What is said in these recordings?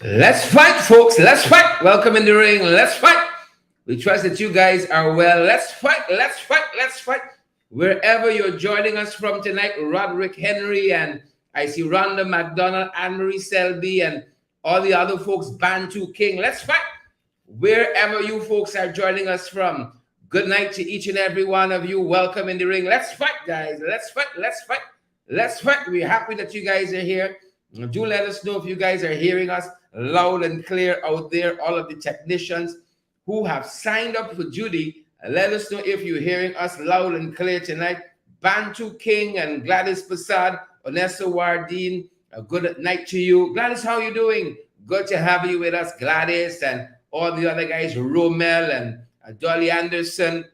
Let's fight, folks. Let's fight. Welcome in the ring. Let's fight. We trust that you guys are well. Let's fight. Let's fight. Let's fight. Wherever you're joining us from tonight, Roderick Henry, and I see Rhonda McDonald, Anne-Marie Selby, and all the other folks, Bantu King. Let's fight. Wherever you folks are joining us from, good night to each and every one of you. Welcome in the ring. Let's fight, guys. Let's fight. Let's fight. Let's fight. We're happy that you guys are here. Do let us know if you guys are hearing us loud and clear out there. All of the technicians who have signed up for duty, let us know if you're hearing us loud and clear tonight. Bantu King and Gladys Prasad, Onessa Wardeen, a good night to you. Gladys, how you doing? Good to have you with us, Gladys, and all the other guys, Romel and Dolly Anderson.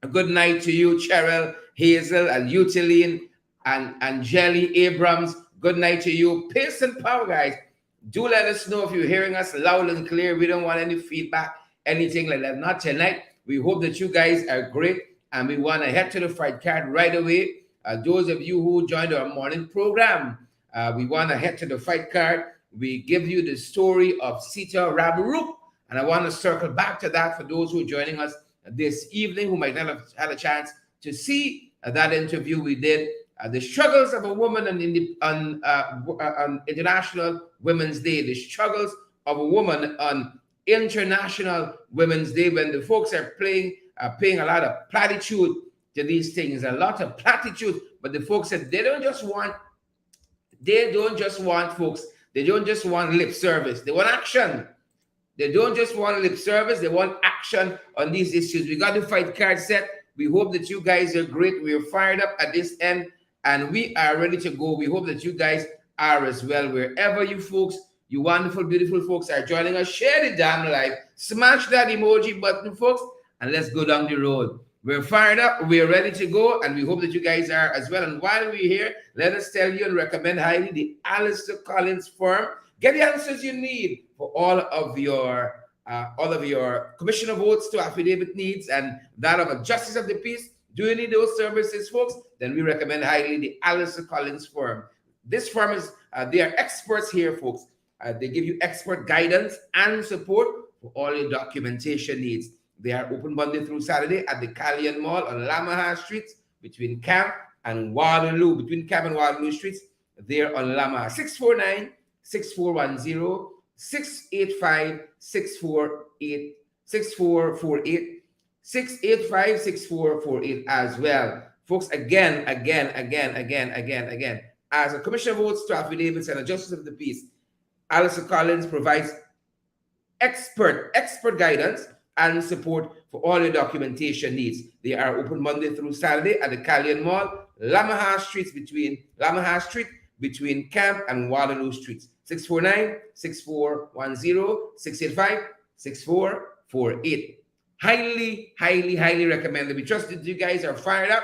A good night to you, Cheryl, Hazel, and Utiline, and Jelly Abrams. Good night to you. Pace and power, guys. Do let us know if you're hearing us loud and clear. We don't want any feedback, anything like that. Not tonight. We hope that you guys are great, and we want to head to the fight card right away. Those of you who joined our morning program, we want to head to the fight card. We give you the story of Sita Ramroop, and I want to circle back to that for those who are joining us this evening who might not have had a chance to see that interview we did. The struggles of a woman on International Women's Day, the struggles of a woman on International Women's Day, when the folks are paying a lot of platitude to these things, a lot of platitude, but the folks said they don't just want folks, they don't just want lip service, they want action. They don't just want lip service, they want action on these issues. We got the fight card set. We hope that you guys are great. We're fired up at this end, and we are ready to go. We hope that you guys are as well. Wherever you folks, you wonderful, beautiful folks are joining us, share the damn live. Smash that emoji button, folks, and let's go down the road. We're fired up. We're ready to go, and we hope that you guys are as well. And while we're here, let us tell you and recommend highly the Alistair Collins firm. Get the answers you need for all of your commissioner votes to affidavit needs and that of a justice of the peace. Do you need those services, folks? Then we recommend highly the Alistair Collins firm. This firm is, they are experts here, folks. They give you expert guidance and support for all your documentation needs. They are open Monday through Saturday at the Callion Mall on Lamaha Street between Camp and Waterloo. Between Camp and Waterloo Streets, they're on Lamaha. 649-6410, 685-6448, 685-6448 as well. Folks, again, as a commissioner votes to affidavits and a justice of the peace, Alistair Collins provides expert guidance and support for all your documentation needs. They are open Monday through Saturday at the Callion Mall, Lamaha Street between Camp and Waterloo Streets. 649-6410, 685-6448. Highly recommended. We trust that you guys are fired up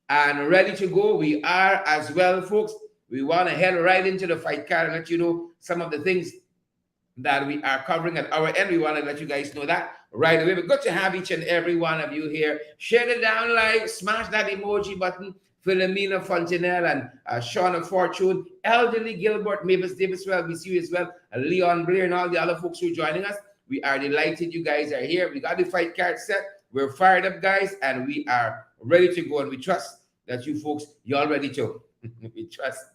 and ready to go. We are as well, folks. We want to head right into the fight card and let you know some of the things that we are covering at our end. We want to let you guys know that right away. But good to have each and every one of you here. Share it down, like, smash that emoji button. Philomena Fontenelle and Shauna Fortune, Elderly Gilbert, Mavis Davis, well, we see you as well, Leon Blair and all the other folks who are joining us. We are delighted you guys are here. We got the fight card set. We're fired up, guys, and we are ready to go. And we trust that you folks, you're all ready to. we trust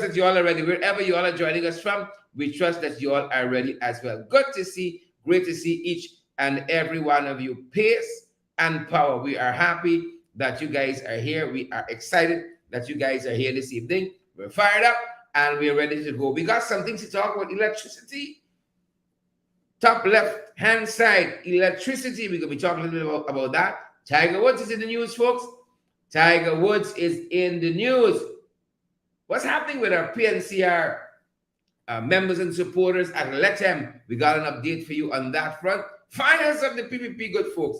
that you all are ready. Wherever you all are joining us from, we trust that you all are ready as well. Good to see, great to see each and every one of you. Pace and power. We are happy that you guys are here. We are excited that you guys are here this evening. We're fired up and we're ready to go. We got some things to talk about. Electricity. Top left hand side, electricity. We're going to be talking a little bit about that. Tiger Woods is in the news, folks. Tiger Woods is in the news. What's happening with our PNCR members and supporters at Lethem? We got an update for you on that front. Fires of the PPP, good folks.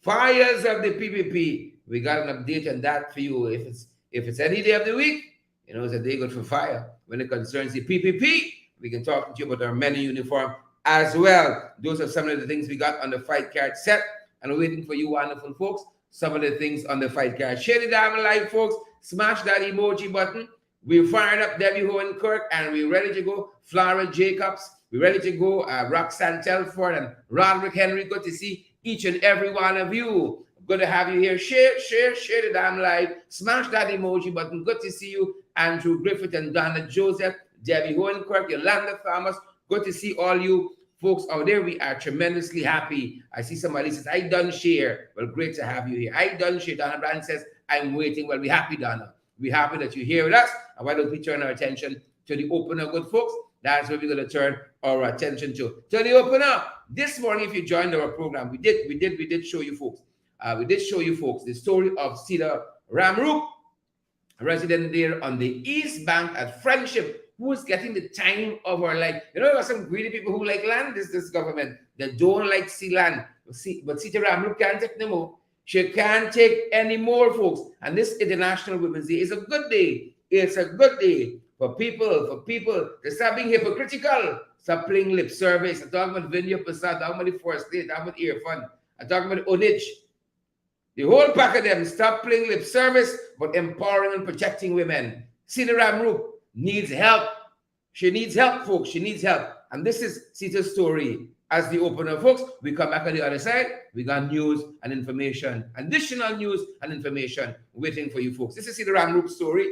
Fires of the PPP. We got an update on that for you. If it's any day of the week, you know, it's a day good for fire. When it concerns the PPP, we can talk to you about our men in uniform as well. Those are some of the things we got on the fight card set, and we're waiting for you wonderful folks. Some of the things on the fight card. Share the damn live, folks. Smash that emoji button. We fired up Debbie Hohen Kirk and we're ready to go. Flora Jacobs, we're ready to go. Roxanne Telford and Roderick Henry. Good to see each and every one of you. Good to have you here. Share the damn live. Smash that emoji button. Good to see you. Andrew Griffith and Donna Joseph, Debbie Hohen Kirk, Yolanda Farmers. Good to see all you folks out there. We are tremendously happy. I see somebody says, I done share. Well, great to have you here. I done share. Donna Brand says, I'm waiting. Well, we're happy, Donna. We're happy that you're here with us. And why don't we turn our attention to the opener, good folks? That's where we're going to turn our attention to the opener. This morning, if you joined our program, we did show you folks. We did show you folks the story of Ceda Ramrup, a resident there on the East Bank at Friendship, who is getting the time of her life. You know, there are some greedy people who like land, this government. They don't like see land. But Sita Ramrup can't take no more. She can't take any more, folks. And this International Women's Day is a good day. It's a good day for people to stop being hypocritical. Stop playing lip service. I'm talking about Vinaya Prasad, I'm talking about the Forest State, I'm talking about Earfund, I'm talking about Onich. The whole pack of them stop playing lip service, but empowering and protecting women. Ceda Ramrup needs help. She needs help, folks. She needs help. And this is Sita's story. As the opener, folks, we come back on the other side. We got news and information, additional news and information waiting for you folks. This is Ceda Ramrup's story.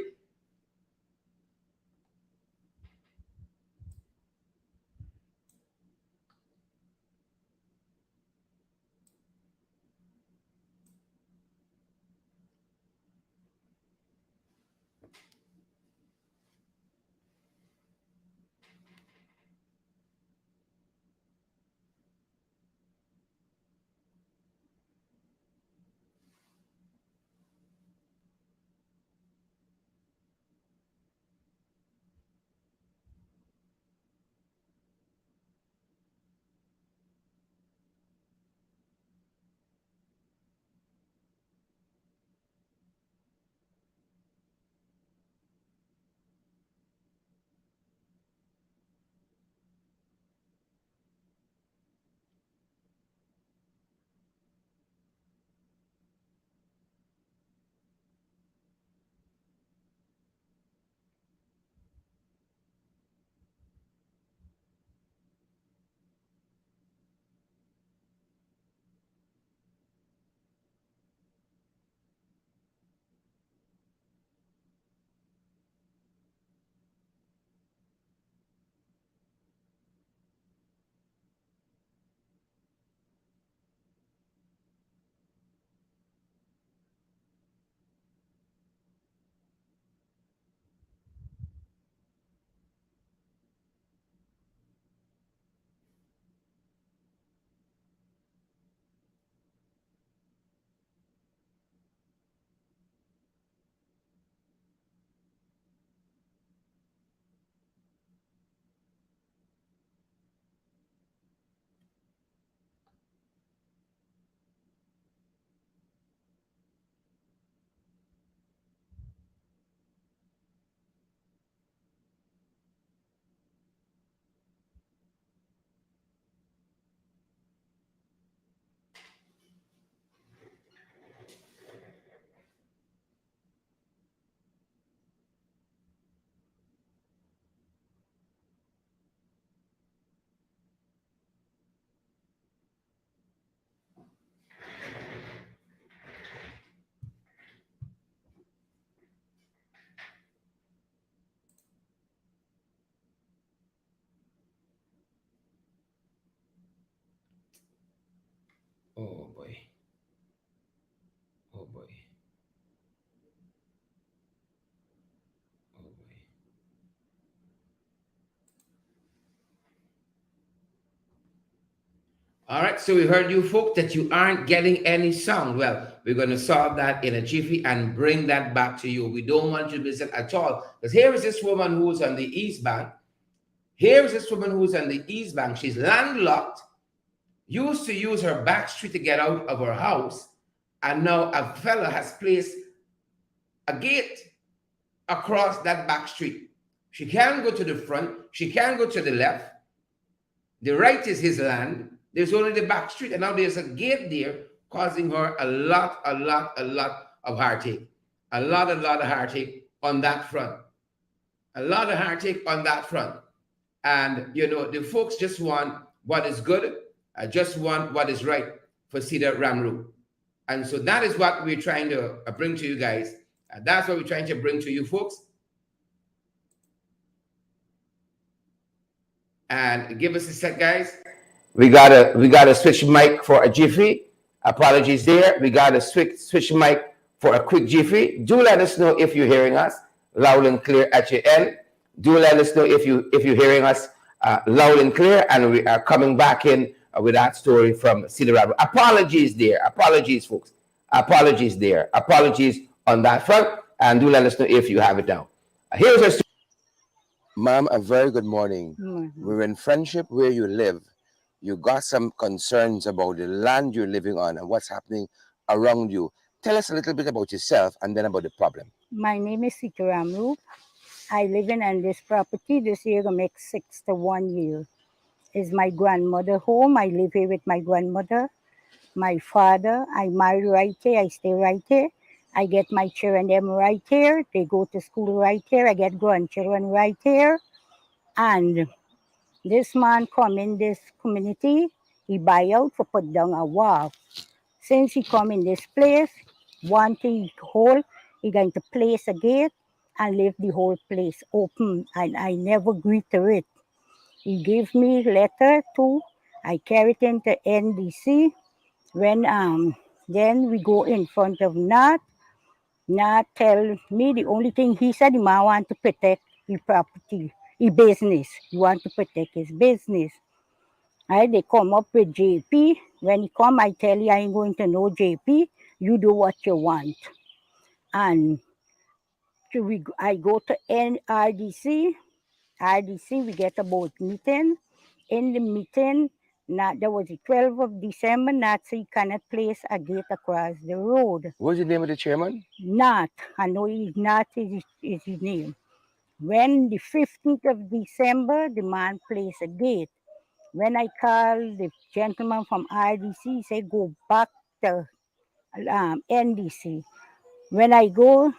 Oh boy. Oh boy. Oh boy. All right, so we heard you folk that you aren't getting any sound. Well, we're going to solve that in a jiffy and bring that back to you. We don't want you to listen at all. Because here is this woman who's on the East Bank. Here is this woman who's on the East Bank. She's landlocked, used to use her back street to get out of her house. And now a fella has placed a gate across that back street. She can't go to the front. She can't go to the left. The right is his land. There's only the back street. And now there's a gate there causing her a lot of heartache. A lot of heartache on that front. A lot of heartache on that front. And, the folks just want what is good, just want what is right for Ceda Ramrup. And so that is what we're trying to bring to you guys. That's what we're trying to bring to you folks. And give us a sec, guys. We gotta switch mic for a jiffy. Apologies there. We gotta switch mic for a quick jiffy. Do let us know if you're hearing us loud and clear at your end. Do let us know if you're hearing us loud and clear, and we are coming back in with that story from Sita Ramroop. Apologies there. Apologies, folks. Apologies there. Apologies on that front, and do let us know if you have it down. Here's our story. Ma'am, a very good morning. We're in Friendship where you live. You got some concerns about the land you're living on and what's happening around you. Tell us a little bit about yourself and then about the problem. My name is Sita Ramroop. I live in this property. This year will make 61 years. It's my grandmother home. I live here with my grandmother. My father, I married right here. I stay right here. I get my children them right here. They go to school right here. I get grandchildren right here. And this man come in this community. He buy out for put down a wall. Since he come in this place, one thing he hold, he going to place a gate and leave the whole place open. And I never agree to it. He gave me letter too. I carry it into NDC. When then we go in front of Nat. Nat tell me the only thing he said, the man want to protect his property, his business. He want to protect his business. Right? They come up with JP. When he come, I tell you I ain't going to know JP. You do what you want. And I go to RDC. RDC, we get a board meeting. In the meeting, there was the 12th of December, Nazi cannot place a gate across the road. What's the name of the chairman? Nat. I know Nat is his name. When the 15th of December, the man placed a gate. When I call the gentleman from RDC, he said, go back to NDC. When I go,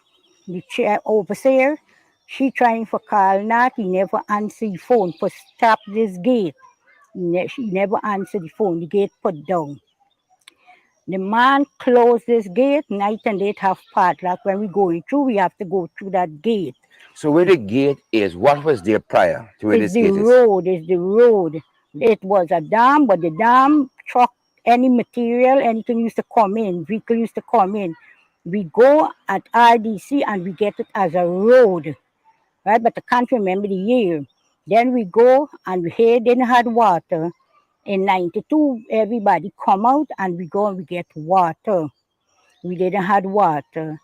the chair overseer, she trying for call Nat, he never answer the phone for stop this gate. She never answered the phone, the gate put down. The man closed this gate, night and day have padlock. When we going through, we have to go through that gate. So where the gate is, what was there prior to where this gate is? It's the road. It was a dam, but the dam truck, any material, anything used to come in, vehicle used to come in. We go at RDC and we get it as a road, right? But I can't remember the year. Then we go and we here didn't have water. In 92, everybody come out and we go and we get water. We didn't have water.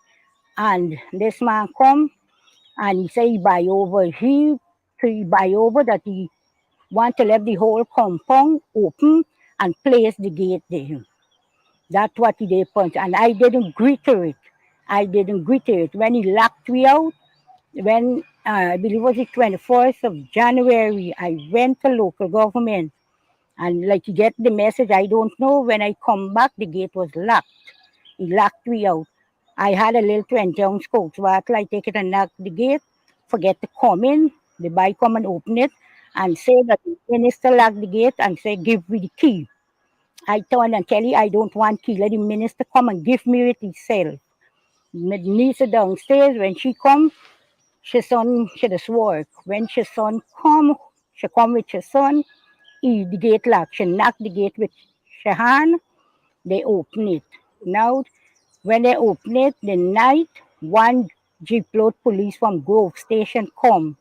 And this man come and he say he buy over. He buy over that he want to leave the whole compound open and place the gate there. That's what he did punch. And I didn't agree to it. I didn't agree to it. When he locked me out, when I believe it was the 24th of January, I went to local government. And like you get the message, I don't know. When I come back, the gate was locked. He locked me out. I had a little 20-ounce Coke bottle. I take it and knock the gate, forget to come in. The boy come and open it and say that the minister locked the gate and say, give me the key. I turn and tell you, I don't want key. Let the minister come and give me it himself. My niece downstairs, when she come, she just work. When she son come, she come with her son. The gate locked. She knocked the gate with her hand. They open it. Now, when they open it, the night, one jeep load police from Grove Station come.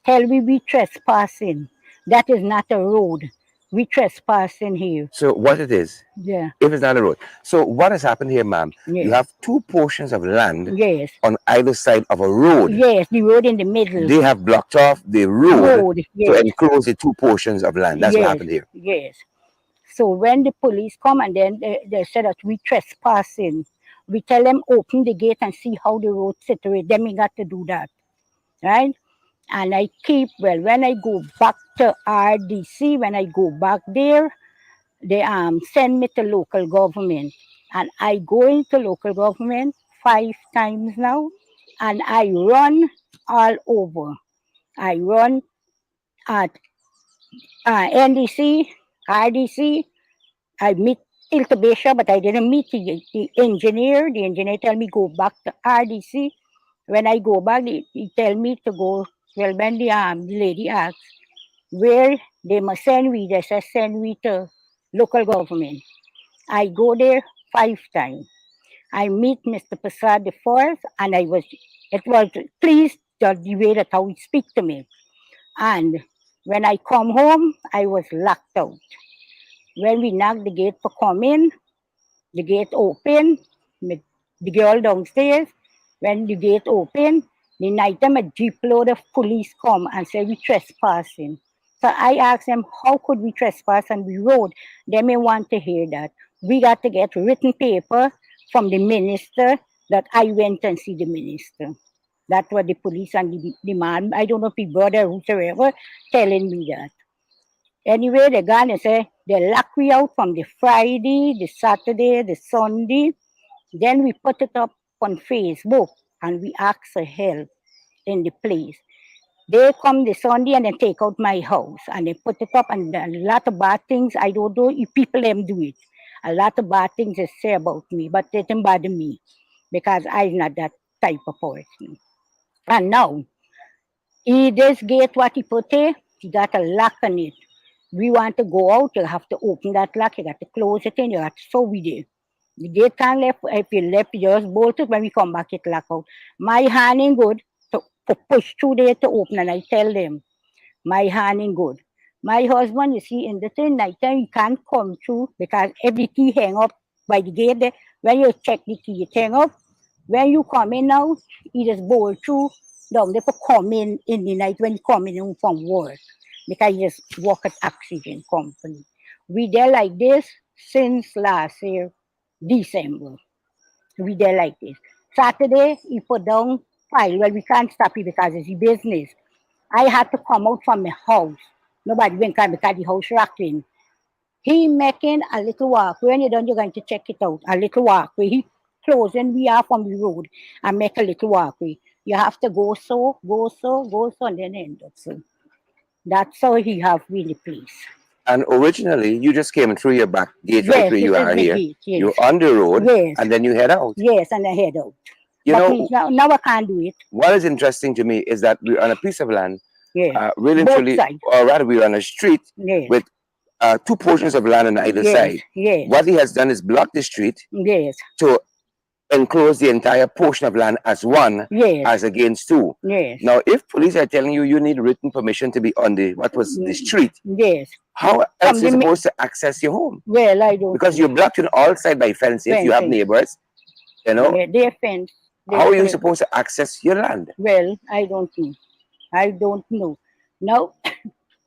Tell we trespassing. That is not a road. We trespassing here. So what it is? Yeah. If it's not a road. So what has happened here, ma'am? Yes. You have two portions of land Yes. on either side of a road. Yes, the road in the middle. They have blocked off the road yes. to enclose the two portions of land. That's yes. what happened here. Yes. So when the police come and then they said that we trespassing, we tell them open the gate and see how the road situated. Then we got to do that, right? And I when I go back to RDC, when I go back there, they send me to local government. And I go into local government 5 times now, and I run all over. I run at NDC, RDC. I meet Tilta Bishop, but I didn't meet the engineer. The engineer tell me go back to RDC. When I go back, he tell me to go. Well, when the lady asks where they must send me, they say send me to local government. I go there 5 times. I meet Mr. Prasad the fourth, and it was pleased that the way that how he speak to me. And when I come home, I was locked out. When we knock the gate for coming, the gate open, the girl downstairs. When the gate open, the night time a jeep load of police come and say we trespassing. So I asked them, how could we trespass on the road? They may want to hear that. We got to get written paper from the minister that I went and see the minister. That's what the police and the man, I don't know if he brother whosoever, telling me that. Anyway, they gone and say they lock we out from the Friday, the Saturday, the Sunday. Then we put it up on Facebook and we ask for help in the place. They come the Sunday and they take out my house and they put it up and a lot of bad things. I don't know if people them do it. A lot of bad things they say about me, but they don't bother me because I'm not that type of person. And now, this gate what he put there, he got a lock on it. We want to go out, you have to open that lock, you got to close it in, you got to so we did. The gate can't left, if you left, you just bolt it, when we come back, it lock out. My hand ain't good to push through there to open, and I tell them, my hand ain't good. My husband, you see, in the thing, night time, he can't come through because every key hang up by the gate there. When you check the key, it hang up. When you come in now, he just bolt through down there for come in the night when he come in from work because he just work at Oxygen Company. We there like this since last year, December. We there like this. Saturday, he put down file. Well, we can't stop it because it's a business. I had to come out from my house. Nobody went come because the house rocking. He making a little walkway. When you're done, you're going to check it out. A little walkway. He closing we are from the road and make a little walkway. You have to go so, go so, go so, and then end up so. That's how he have really place. And originally, you just came through your back gate right Yes, where this you is are the here. gate. Yes, You're on the road, yes, and then you head out. yes, and I head out. You But know, now I can't do it. what is interesting to me is that we're on a piece of land, Yes, really and both truly, sides. or rather, we're on a street Yes, with two portions of land on either yes, side. yes, What he has done is block the street yes, to enclose the entire portion of land as one, yes, as against two. yes, Now, if police are telling you you need written permission to be on the what was the street, yes. how else From are the you supposed to access your home? well, I don't Because know. you're blocked on all sides by fences. You have Fencing. neighbors. You know, Yeah, they fence. They how are you put it. supposed to access your land? Well, I don't know. I don't know. Now,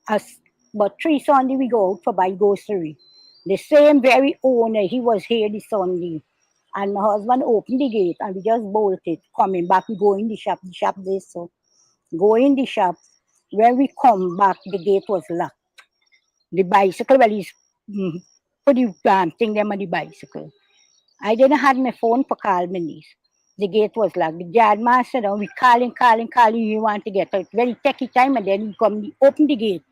as but 3 Sunday we go out for buy grocery. The same very owner, he was here this Sunday. And my husband opened the gate and we just bolted. Coming back, we go in the shop this so. Go in the shop. When we come back, the gate was locked. The bicycle, well, he's put the thing them on the bicycle. I didn't have my phone for call my niece. The gate was locked. The guard master, we calling, you want to get out. Very techy time, and then he come, he open the gate.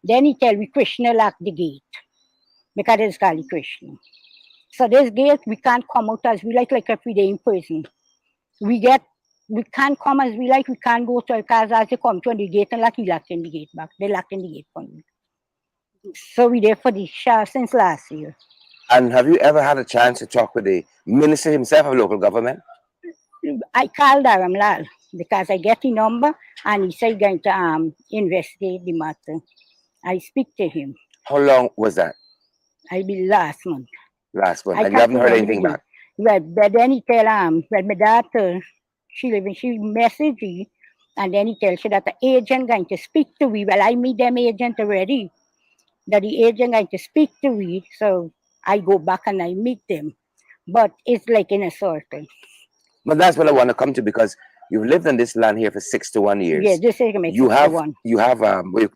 Then he tell we Krishna lock the gate. Because it's called Krishna. So this gate, we can't come out as we like if we day in prison. We can't come as we can't go to our cars as they come to the gate and he locked in the gate back. They locked in the gate for me. So we there for the show since last year. And have you ever had a chance to talk with the minister himself of local government? I called Aramlal because I get the number and he said going to investigate the matter. I speak to him. How long was that? I be last month. Last one. I And you can't haven't heard remember anything the back? date. But then he tell when my daughter she message me and then he tells her that the agent going to speak to me. Well, I meet them agent already. That the agent going to speak to me, so I go back and I meet them. But it's like in a circle. But that's what I want to come to, because you've lived on this land here for 61 Yeah, years. this is my You sister have one.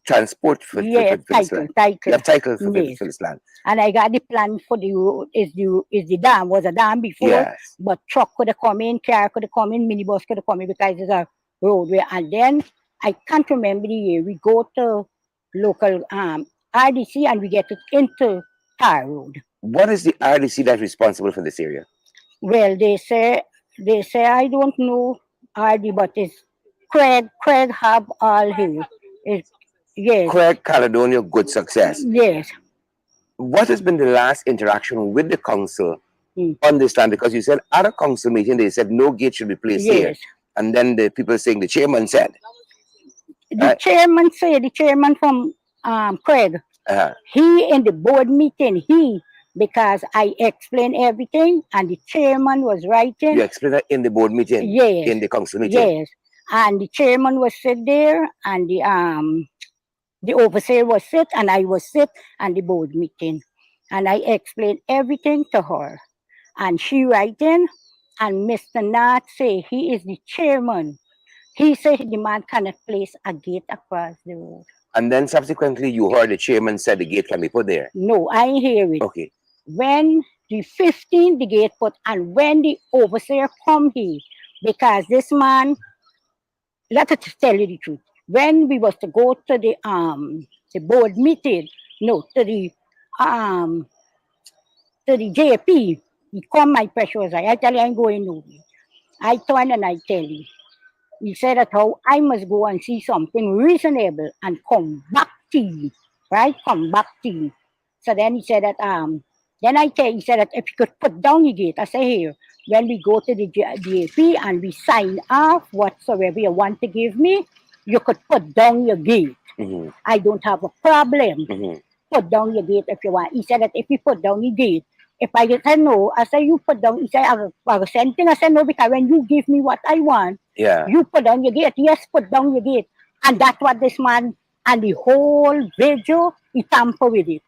transport for Yeah, this land. You title. have title for Yes. this land. And I got the plan for the road. Is the dam was a dam before, Yes. but truck could have come in, car could have come in, minibus could have come in because it's a roadway. And then I can't remember the year. We go to local RDC and we get it into Tar Road. What is the RDC that's responsible for this area? Well, they say I don't know RD, but it's Craig have all here. It, yes, Craig Caledonia Good Success. yes. What has been the last interaction with the council Mm. on this land? Because you said at a council meeting they said no gate should be placed here, Yes. and then the people saying the chairman said, The chairman said, the chairman from Craig, uh, he in the board meeting, because I explained everything and the chairman was writing. you explained that in the board meeting, Yes. in the council meeting. Yes. And the chairman was sit there and the overseer was sit and I was sit and the board meeting. And I explained everything to her. And she writing and Mr. Nat say he is the chairman. He said the man cannot place a gate across the road. And then subsequently you heard the chairman said the gate can be put there. No, I ain't hear it. Okay. When the 15th the gate put and when the overseer come here, because this man, let us tell you the truth. When we was to go to the board meeting, no, to the JP, he come my precious I tell you I ain't going nowhere. I turn and I tell you. He said that how I must go and see something reasonable and come back to you. Right? Come back to you. So then he said that then he said that if you could put down your gate, I say here, when we go to the JP and we sign off whatsoever you want to give me, you could put down your gate. Mm-hmm. I don't have a problem. Mm-hmm. Put down your gate if you want. He said that if you put down your gate, if I said no, I said you put down, he said I send thing. I said no, because when you give me what I want, Yeah. you put down your gate. Yes, put down your gate. And that's what this man and the whole video, he tampered with it.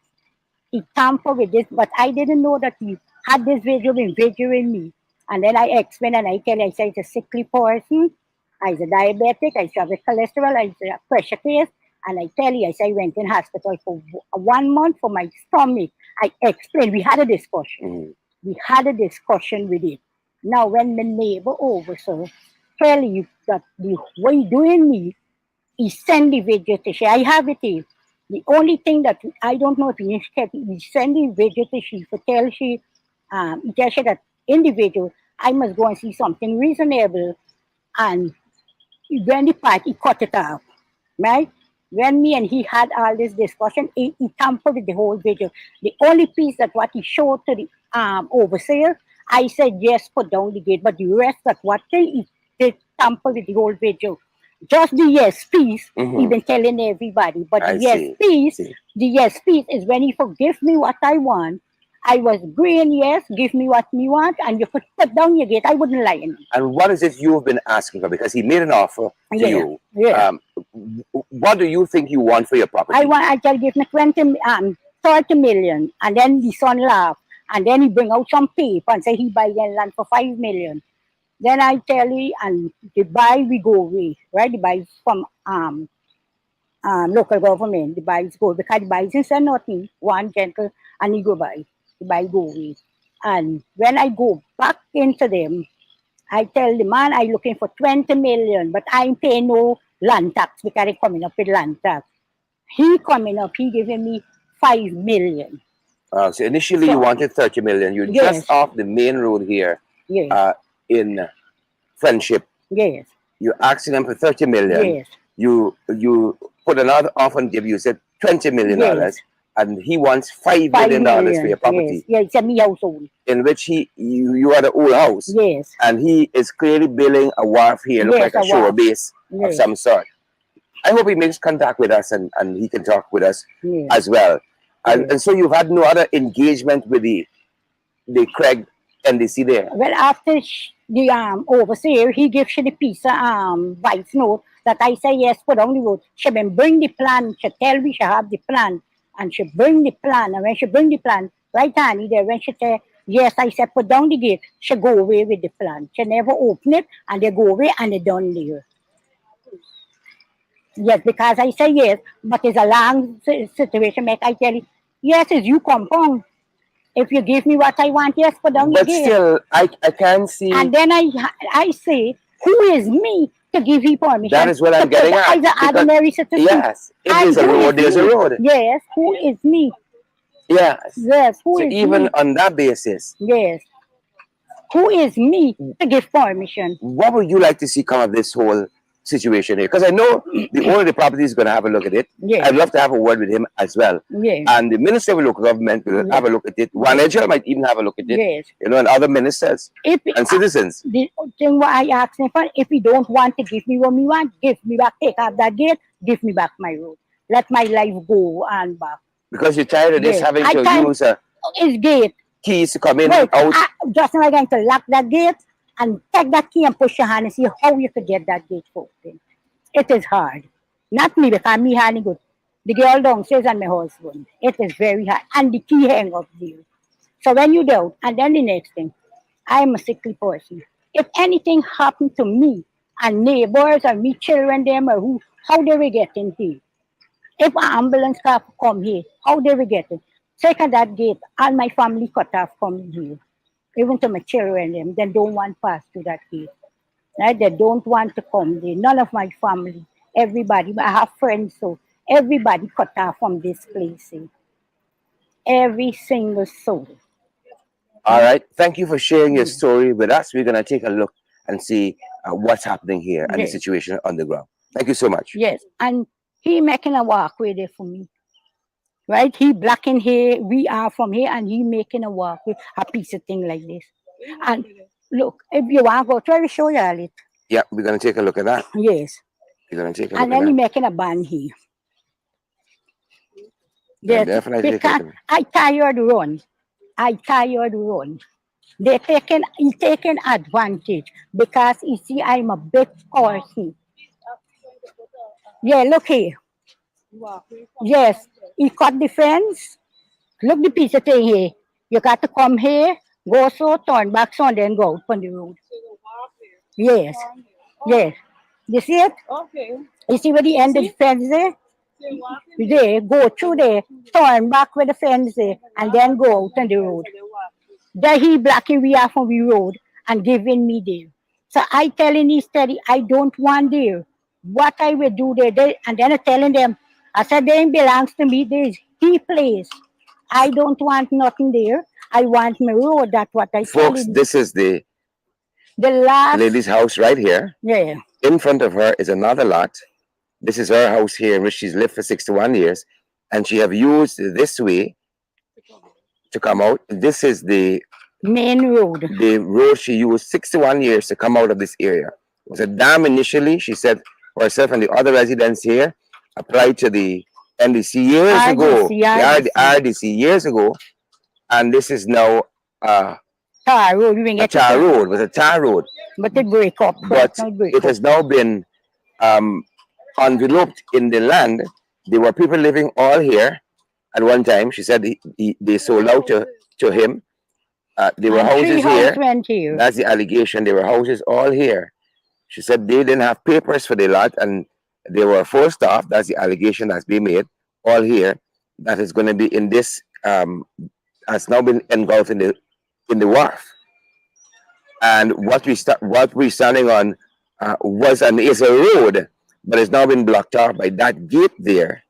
He tampered with it, but I didn't know that he had this video been videoing me. And then I explained and I tell you, I said it's a sickly person. I was a diabetic, I have a cholesterol, I have a pressure case. And I tell you, I said I went in hospital for 1 month for my stomach. I explained, we had a discussion. Mm-hmm. We had a discussion with it. Now, when the neighbor over, so tell you that the way doing me, he send the video to she. I have it here. The only thing that I don't know if he kept, he send the video to she for tell she, he tell she that in the video, I must go and see something reasonable. And when the party cut it off, right? When me and he had all this discussion, he tampered with the whole video. The only piece that what he showed to the overseer, I said, yes, put down the gate. But the rest that what he did tamper with the whole video. Just the yes piece, he been telling everybody. But the yes piece is when he forgive me what I want. I was agreeing, yes, give me what me want, and you could put down your gate. I wouldn't lie. And what is it you've been asking for? Because he made an offer to you. Yeah. What do you think you want for your property? I tell give me 30 million, and then the son laugh, and then he bring out some paper and say he buy the land for 5 million. Then I tell you, and the buy we go away, right? The buy from local government, the buys go because the buys instead nothing, one gentle, and he go buy. The buy go away. And when I go back into them, I tell the man I looking for 20 million, but I ain't paying no land tax because he coming up with land tax. He coming up, he giving me 5 million. So initially you wanted 30 million. You're just off the main road here in Friendship. Yes. You're asking them for 30 million. Yes. You put another offer and give you said $20 million. Yes. And he wants $5 million for your property. Yes, it's a me household. In which you are the old house. Yes. And he is clearly building a wharf here, look like a shore base of some sort. I hope he makes contact with us and he can talk with us as well. And so you've had no other engagement with the Craig NDC there? Well, after the overseer, he gives she the piece of vice note that I say yes, put on the road. She been bring the plan. She tell me she have the plan. And she bring the plan, and when she bring the plan, right handy there, when she say, yes, I said put down the gate, she go away with the plan. She never open it, and they go away, and they done there. Yes, because I say yes, but it's a long situation, make I tell you, yes, it's you compound. If you give me what I want, yes, put down the gate. But still, I can't see. And then I say, who is me to give you permission. That is what I'm getting at. As an ordinary citizen. Yes, if there's a road, there's a road. Yes, who is me? Yes. Yes, who is even me? On that basis. Yes. Who is me to give permission? What would you like to see come of this whole situation here? Because I know the owner of the property is going to have a look at it. Yes. I'd love to have a word with him as well. Yes. And the Minister of Local Government will have a look at it. One might even have a look at it. Yes. You know, and other ministers and citizens. The thing what I ask him for, if he don't want to give me what me want, give me back, take out that gate, give me back my road. Let my life go and back. Because you're tired of this having to use his gate. Keys to come in and out. Just now I'm going to lock that gate and take that key and push your hand and see how you could get that gate open. It is hard. Not me, because me hand good. The girl downstairs and my husband. It is very hard. And the key hang up there. So when you do, and then the next thing, I'm a sickly person. If anything happened to me and neighbors and me children them or who, how they will get in here? If an ambulance car come here, how they will get in? Take at that gate, all my family cut off coming here. Even to my children, them, they don't want pass to that gate. Right? They don't want to come there. None of my family, everybody, I have friends, so everybody cut off from this place. Every single soul. All right. Thank you for sharing your story with us. We're going to take a look and see what's happening here and the situation on the ground. Thank you so much. Yes. And he making a walkway there for me. Right? He blocking here, we are from here, and he making a walkway, a piece of thing like this. And look, if you want to go, try to show you all it. Yeah, we're going to take a look at that. Yes. We're going to take a look and at that. then he making a band here. Yes, definitely. Because I tired run. He taking advantage because you see I'm a big person. Yeah, look here. Yes, he cut the fence. Look the piece of thing here. You got to come here, go so, turn back so, and then go out on the road. Yes. Yes. You see it? Okay. You see where the end of the fence there? There, go through there, turn back with the fence there, and then go out on the road. There he blocking we are from the road and giving me there. So I telling he steady, I don't want there. What I will do there, and then I telling them, I said, they belongs to me, this he place. I don't want nothing there. I want my road. That's what I Folks, this is the last lady's house right here. Yeah. In front of her is another lot. This is her house here in which she's lived for 61 years. And she have used this way to come out. This is the main road. The road she used 61 years to come out of this area. It was a dam initially, she said, for herself and the other residents here, applied to the NDC years ago. The RDC years ago. And this is now tar road. A tar road. It was a tar road. But it break up. But it has now been enveloped in the land. There were people living all here at one time. She said they sold out to him. There were houses here. That's the allegation. There were houses all here. She said they didn't have papers for the lot and they were forced off. That's the allegation that's being made. All here. That is going to be in this, has now been engulfed in the wharf. And what we're standing on was and is a road, but it's now been blocked off by that gate there.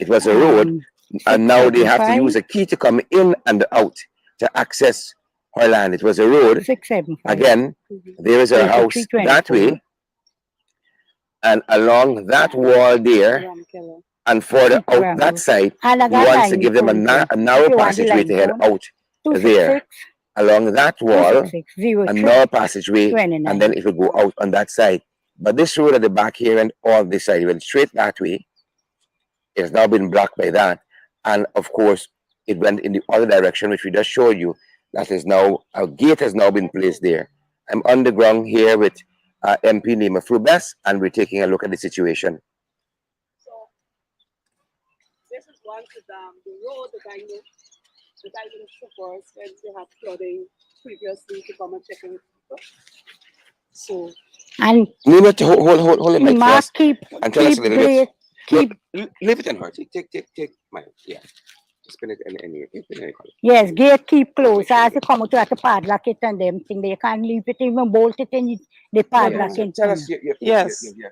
It was a road, and now they have to use a key to come in and out to access her land. It was a road. 675. Again, there is a house that way, and along that wall there, and further out that side, he wants to give them a narrow passageway to head out there. Along that wall, a narrow passageway, and then it will go out on that side. But this road at the back here and all this side went straight that way. It has now been blocked by that. And of course, it went in the other direction, which we just showed you. That is now, a gate has now been placed there. I'm underground here with MP Nima Frubes, and we're taking a look at the situation. So, this is one to the road, the guy with the shoppers when they had flooding previously to come and check in with people. So, and Nima, hold it mic first keep, and tell us a little bit. Leave it in her. Take my, yeah. Spin it any color. Yes, gate keep closed. As you come out, you have to padlock it and them thing. They can't leave it, even bolt it in the padlock in. Tell us your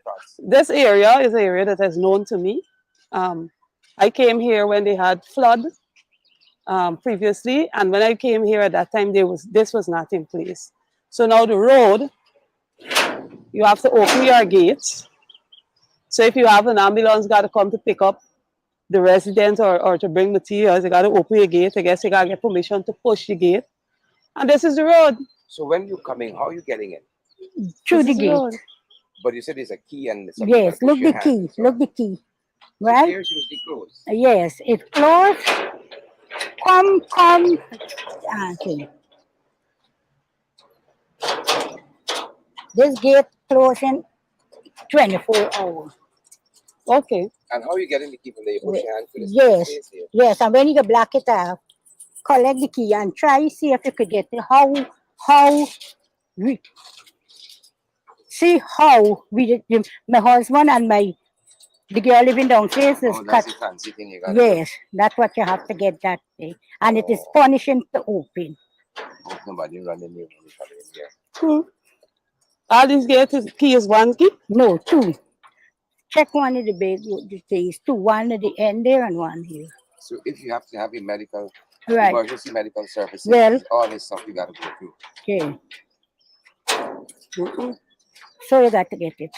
thoughts. This area is an area that is known to me. I came here when they had flood previously, and when I came here at that time, this was not in place. So now the road, you have to open your gates. So if you have an ambulance got to come to pick up the residents or to bring materials, you got to open your gate. I guess you got to get permission to push the gate. And this is the road. So when you're coming, how are you getting in? Through the gate. But you said there's a key and yes, look the key. Look the key. Right? Here's usually closed. Yes, it's closed. Come. Okay. This gate closing 24 hours. Okay. And how are you getting the key from there? You push your hand through yes, yes. And when you block it off, collect the key and try see if you could get it. My husband and the girl living downstairs is that's the fancy thing you got. Yes, that's what you have to get that day. And it is punishing to open. Nobody running in here. All these gates key is one key? No, two. Check one of the big things, two. One at the end there and one here. So if you have to have a medical, emergency medical services, all this stuff you got to go through. Okay. So you got to get it.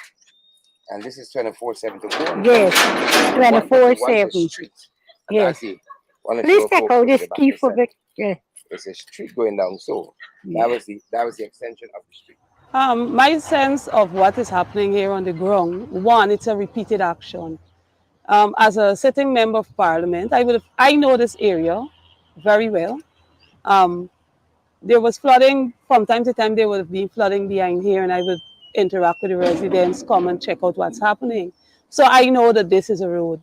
And this is 24/7 to go. Yes, 24/7. Yes. Please check out this key for it. Yeah. It's a street going down, so that was the extension of the street. My sense of what is happening here on the ground, one, it's a repeated action. As a sitting member of parliament, I know this area very well. There was flooding from time to time. There would have been flooding behind here, and I would interact with the residents, come and check out what's happening. So I know that this is a road.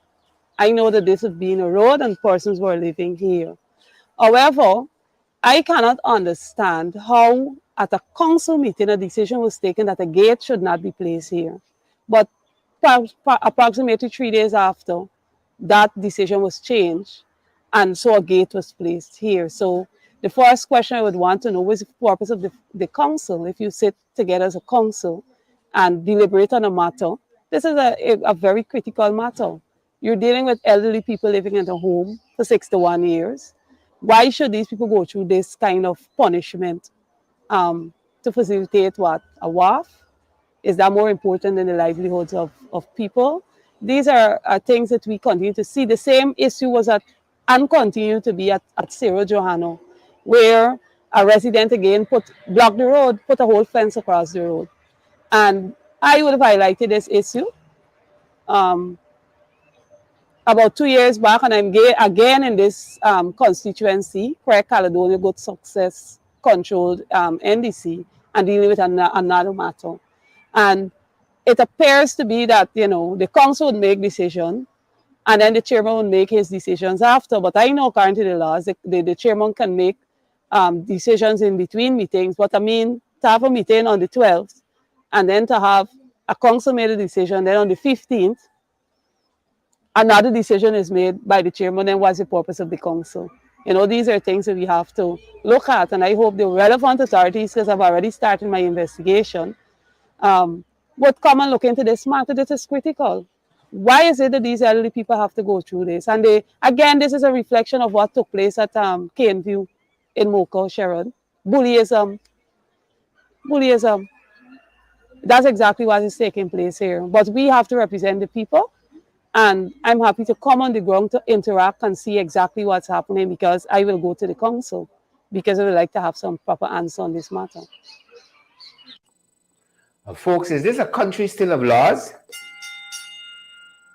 I know that this has been a road, and persons were living here. However, I cannot understand how at a council meeting a decision was taken that a gate should not be placed here. But approximately 3 days after, that decision was changed, and so a gate was placed here. So the first question I would want to know is the purpose of the council. If you sit together as a council and deliberate on a matter, this is a very critical matter. You're dealing with elderly people living in a home for 61 years. Why should these people go through this kind of punishment to facilitate what? A WAF? Is that more important than the livelihoods of people? These are things that we continue to see. The same issue was at and continue to be at Cerro Johano, where a resident again blocked the road, put a whole fence across the road. And I would have highlighted this issue about 2 years back, and I'm again in this constituency, where Caledonia Good Success controlled NDC, and dealing with another matter. And it appears to be that, the council would make decisions, and then the chairman would make his decisions after. But I know according to the laws, the chairman can make decisions in between meetings. But I mean, to have a meeting on the 12th, and then to have a council made a decision, then on the 15th, another decision is made by the chairman, then what's the purpose of the council? These are things that we have to look at, and I hope the relevant authorities, because I've already started my investigation, would come and look into this matter. This is critical. Why is it that these elderly people have to go through this? And again, this is a reflection of what took place at Cane View in Mocha, Sharon. Bullyism. That's exactly what is taking place here. But we have to represent the people. And I'm happy to come on the ground to interact and see exactly what's happening, because I will go to the council, because I would like to have some proper answer on this matter. Folks, is this a country still of laws?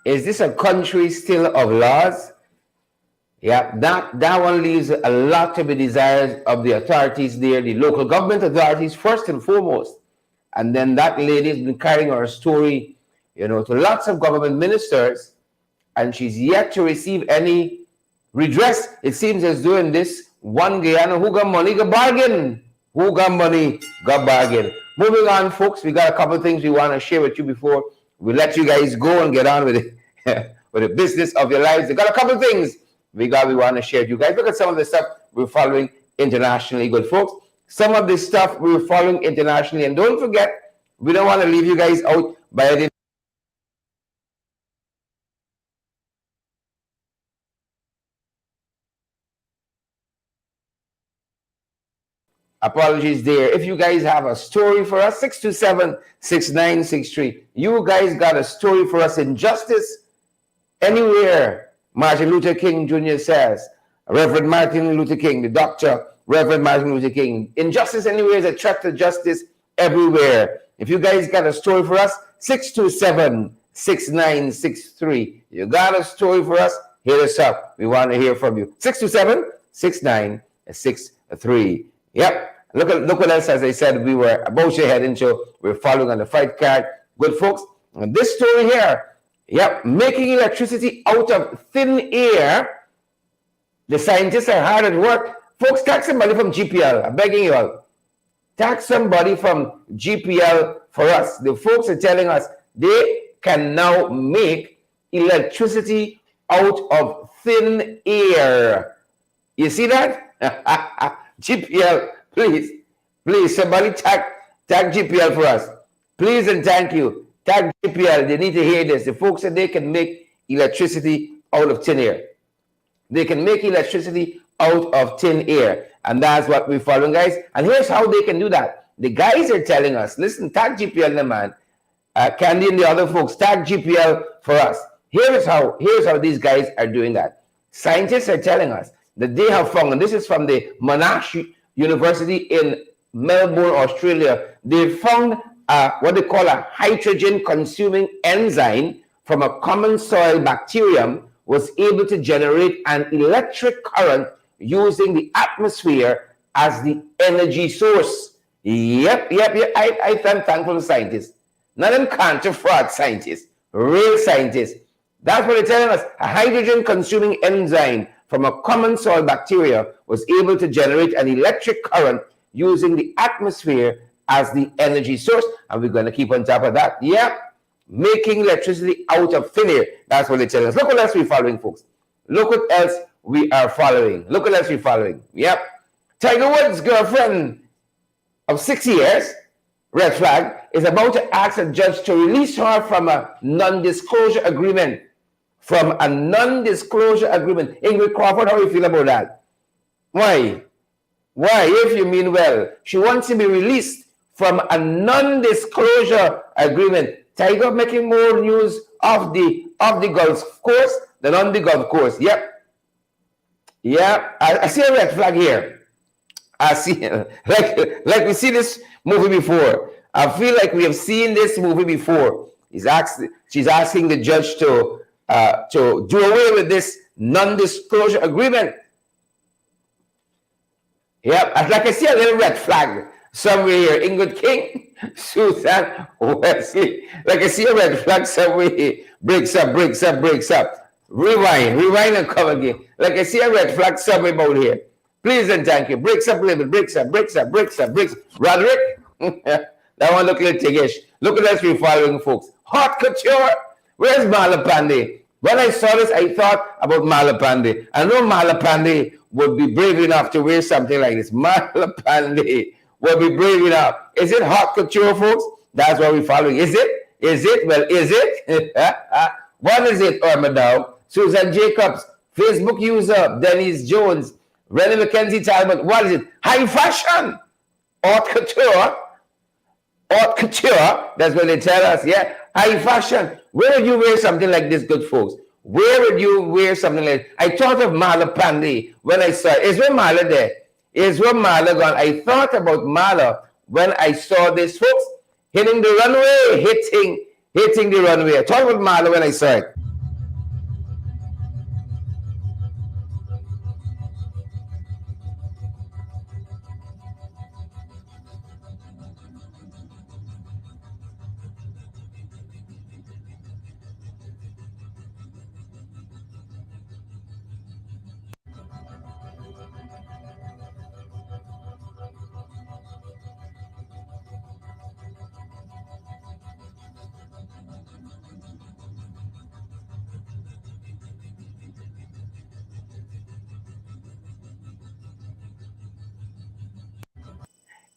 Is this a country still of laws? Yeah, that one leaves a lot to be desired of the authorities there, the local government authorities first and foremost. And then that lady has been carrying her story, to lots of government ministers, and she's yet to receive any redress. It seems as though in this one Guyana, who got money, got bargain. Who got money, got bargain. Moving on, folks, we got a couple of things we want to share with you before we let you guys go and get on with it, with the business of your lives. We got a couple of things we want to share with you guys. Look at some of the stuff we're following internationally, good folks. Some of this stuff we're following internationally. And don't forget, we don't want to leave you guys out by the apologies there. If you guys have a story for us, 627-6963. You guys got a story for us. Injustice anywhere, Martin Luther King Jr. says. Reverend Martin Luther King, the doctor, Reverend Martin Luther King. Injustice anywhere is a threat to justice everywhere. If you guys got a story for us, 627-6963. You got a story for us? Hit us up. We want to hear from you. 627-6963. Yep. Look what else, as I said, we were about to head into. We're following on the fight card. Good folks. And this story here, yep, making electricity out of thin air. The scientists are hard at work. Folks, tax somebody from GPL. I'm begging you all. Tax somebody from GPL for us. The folks are telling us they can now make electricity out of thin air. You see that? GPL, please, somebody tag GPL for us. Please and thank you. Tag GPL. They need to hear this. The folks said they can make electricity out of thin air. They can make electricity out of thin air. And that's what we're following, guys. And here's how they can do that. The guys are telling us, listen, tag GPL, the man. Candy and the other folks, tag GPL for us. Here's how these guys are doing that. Scientists are telling us that they have found, and this is from the Monash University in Melbourne, Australia, they found what they call a hydrogen-consuming enzyme from a common soil bacterium was able to generate an electric current using the atmosphere as the energy source. Yep. I'm thankful to scientists. Not them counter fraud scientists, real scientists. That's what they're telling us. A hydrogen-consuming enzyme from a common soil bacteria was able to generate an electric current using the atmosphere as the energy source. And we're going to keep on top of that. Yep. Making electricity out of thin air. That's what they're telling us. Look what else we're following, folks. Look what else we are following. Look what else we're following. Yep. Tiger Woods' girlfriend of 6 years, red flag, is about to ask a judge to release her from a non-disclosure agreement. From a non-disclosure agreement. Ingrid Crawford, how do you feel about that? Why? If you mean well, she wants to be released from a non-disclosure agreement. Tiger making more news off the golf course than on the golf course. Yep. I see a red flag here. I see like we see this movie before. I feel like we have seen this movie before. She's asking the judge to do away with this non-disclosure agreement. Yep, like I see a little red flag somewhere here. Ingrid King, Susan Wesley. Like I see a red flag somewhere here. Breaks up. Rewind and come again. Like I see a red flag somewhere about here. Please and thank you. Breaks up a little bit. Breaks up. Roderick? That one look a little tiggish. Look at us, we're following, folks. Hot couture. Where's Marla Pandey? When I saw this, I thought about Marla Pandey. I know Marla Pandey would be brave enough to wear something like this. Marla Pandey would be brave enough. Is it hot couture, folks? That's what we're following. Is it? Well, is it? What is it, Irma? Susan Jacobs, Facebook user, Denise Jones, Rennie Mackenzie Talbot. What is it? High fashion. Haute couture. That's what they tell us, yeah. High fashion. Where would you wear something like this, good folks? Where would you wear something like this? I thought of Marla Pandey when I saw it. Is where Marla there? Is where Marla gone? I thought about Marla when I saw this, folks, hitting the runway, hitting the runway. I thought about Marla when I saw it.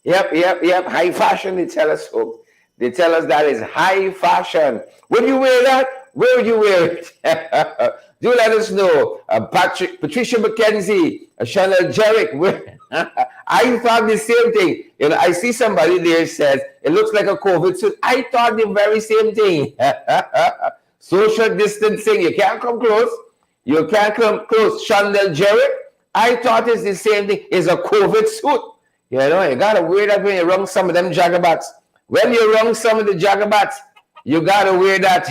Yep. High fashion, they tell us, folks. They tell us that is high fashion. Would you wear that? Where would you wear it? Do let us know. Patricia McKenzie, Chanel Jarrett. I thought the same thing. You know, I see somebody there says it looks like a COVID suit. I thought the very same thing. Social distancing. You can't come close. You can't come close. Chanel Jarrett. I thought it's the same thing. It's a COVID suit. You know, you gotta wear that when you run some of them jagabats. When you run some of the jagabats, you gotta wear that.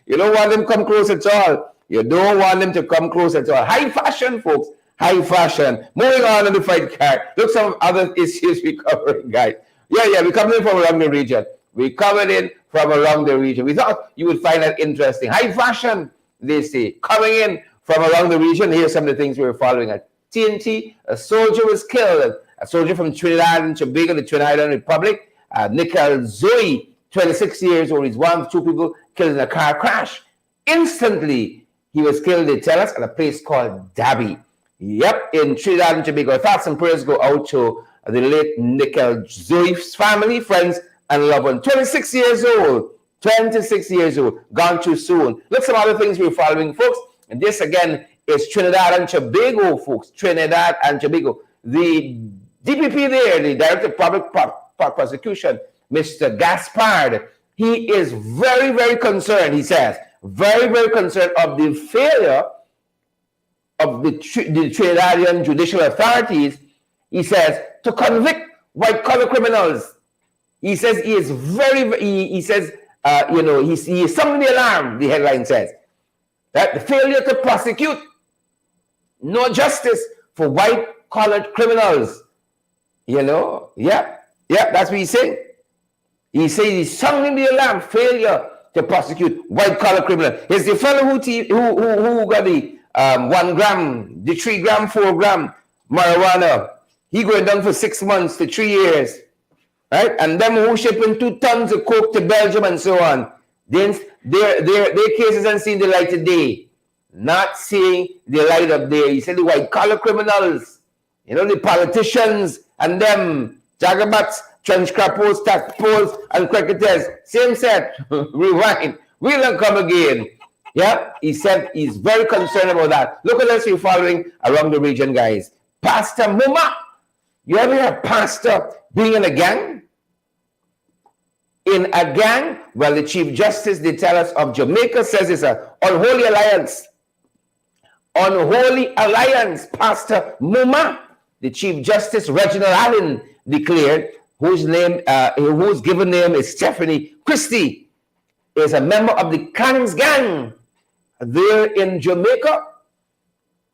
You don't want them to come close at all. You don't want them to come close at all. High fashion, folks. High fashion. Moving on to the fight card. Look, some other issues we covered, guys. Yeah, we covered it from around the region. We covered it from around the region. We thought you would find that interesting. High fashion, they say. Coming in from around the region, here's some of the things we were following at TNT. A soldier was killed. A soldier from Trinidad and Tobago, the Trinidad Republic. Nickel Zoe, 26 years old. He's one of two people killed in a car crash. Instantly, he was killed, they tell us, at a place called Dabi. Yep, in Trinidad and Tobago. Thoughts and prayers go out to the late Nickel Zoe's family, friends, and loved one. 26 years old. 26 years old. Gone too soon. Look, some other things we're following, folks. And this, again, is Trinidad and Tobago, folks. Trinidad and Tobago. The DPP there, the Director of Public Prosecution, Mr. Gaspard, he is very, very concerned, he says, very, very concerned of the failure of the Trinidadian judicial authorities, he says, to convict white-collar criminals. He says he is he says, he is sounding the alarm, the headline says, that the failure to prosecute, no justice for white-collar criminals. You know, that's what he's saying. He says he's sounding the alarm, failure to prosecute white-collar criminals. It's the fellow who got the 1 gram, the 3 gram, 4 gram marijuana. He going down for 6 months to 3 years, right? And them who shipping 2 tons of coke to Belgium and so on. Then their cases aren't seeing the light of day. Not seeing the light up there. He said the white-collar criminals, you know, the politicians and them, jagabats, trench crappos, tacpoles, and cricketers. Same set. Rewind. We'll not come again. Yeah, he said he's very concerned about that. Look at us you're following around the region, guys. Pastor Muma. You ever hear a pastor being in a gang? In a gang? Well, the Chief Justice, they tell us, of Jamaica says it's an unholy alliance. Unholy alliance. Pastor Muma, the Chief Justice Reginald Allen declared, whose given name is Stephanie Christie, is a member of the Cannons gang there in Jamaica.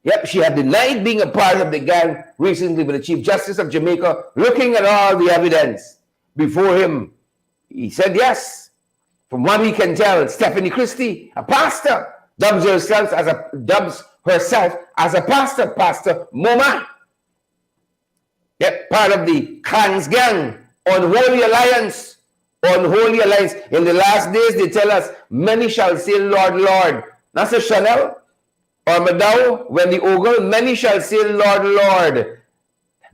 Yep, she had denied being a part of the gang recently, but the Chief Justice of Jamaica, looking at all the evidence before him, he said yes. From what he can tell, Stephanie Christie, a pastor, dubs herself as a pastor, Pastor Moma. Yep, part of the Cannons gang, unholy alliance. Unholy alliance. In the last days, they tell us, many shall say, Lord, Lord. Not say Chanel or Madao, when the ogle, many shall say, Lord, Lord.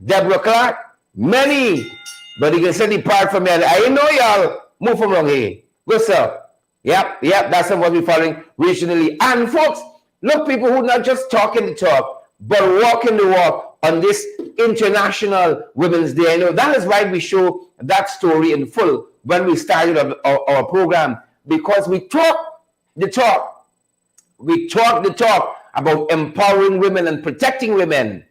Deborah Clark, many. But he can say, depart from me. And I know y'all move from wrong here. Go, sir. Yep, that's what we're following regionally. And folks, look, people who not just talking the talk, but walking the walk on this International Women's Day. I know that is why we show that story in full when we started our program, because we talk the talk. We talk the talk about empowering women and protecting women.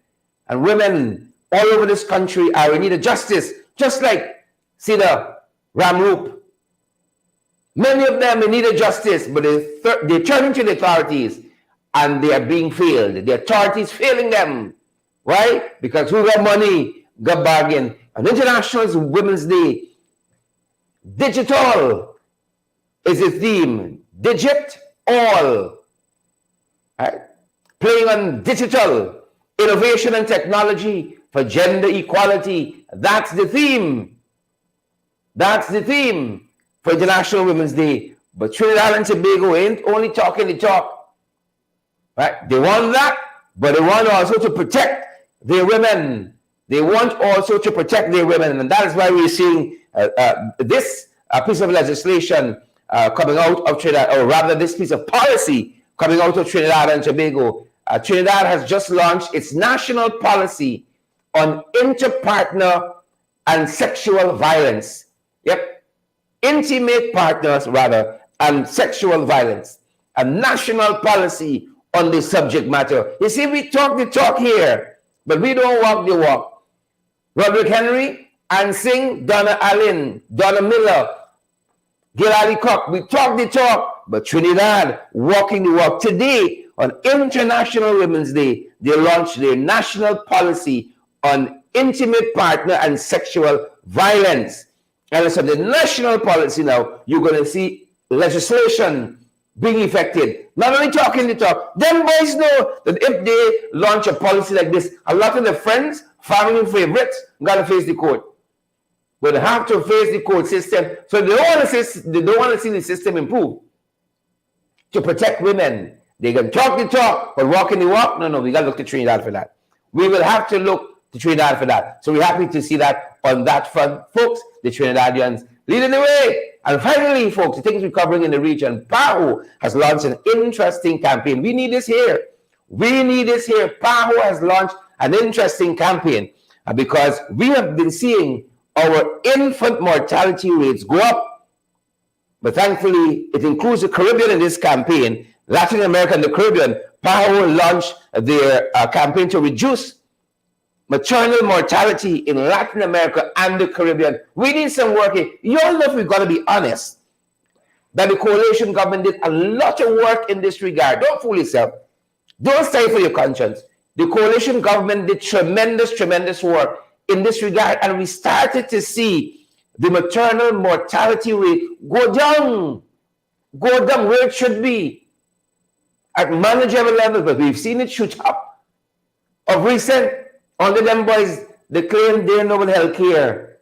And women all over this country are in need of justice, just like Ceda Ramrup. Many of them in need of justice, but they're turning to the authorities and they are being failed. The authorities failing them. Why? Because who got money, got bargain. On International Women's Day, digital is the theme. Digit all. Right? Playing on digital, innovation and technology for gender equality. That's the theme. That's the theme for International Women's Day. But Trinidad and Tobago ain't only talking the talk. Right? They want that, but they want also to protect their women, They want also to protect their women, and that is why we're seeing this piece of legislation coming out of Trinidad, or rather this piece of policy coming out of Trinidad and Tobago. Trinidad has just launched its national policy on interpartner and sexual violence. Yep. Intimate partners, rather, and sexual violence. A national policy on this subject matter. You see, we talk the talk here, but we don't walk the walk. Roderick Henry, Ann Singh, Donna Allen, Donna Miller, Gil Ali Cock, we talk the talk, but Trinidad walking the walk. Today, on International Women's Day, they launched their national policy on intimate partner and sexual violence. And as of the national policy now, you're going to see legislation being effected. Not only talking the talk, them boys know that if they launch a policy like this, a lot of their friends, family, favorites, got to face the court. But they have to face the court system. So they don't want to see the system improve. To protect women, they can talk the talk, but walking the walk, no, we got to look to Trinidad for that. We will have to look to Trinidad for that. So we're happy to see that on that front, folks, the Trinidadians leading the way. And finally, folks, the things we're covering in the region, PAHO has launched an interesting campaign. We need this here. We need this here. PAHO has launched an interesting campaign because we have been seeing our infant mortality rates go up. But thankfully, it includes the Caribbean in this campaign. Latin America and the Caribbean, PAHO launched their campaign to reduce maternal mortality in Latin America and the Caribbean. We need some work here. You all know, if we've got to be honest, that the coalition government did a lot of work in this regard. Don't fool yourself. Don't stifle your conscience. The coalition government did tremendous work in this regard, and we started to see the maternal mortality rate go down where it should be at manageable levels, but we've seen it shoot up. Of recent, under them boys, they claim they know about health care.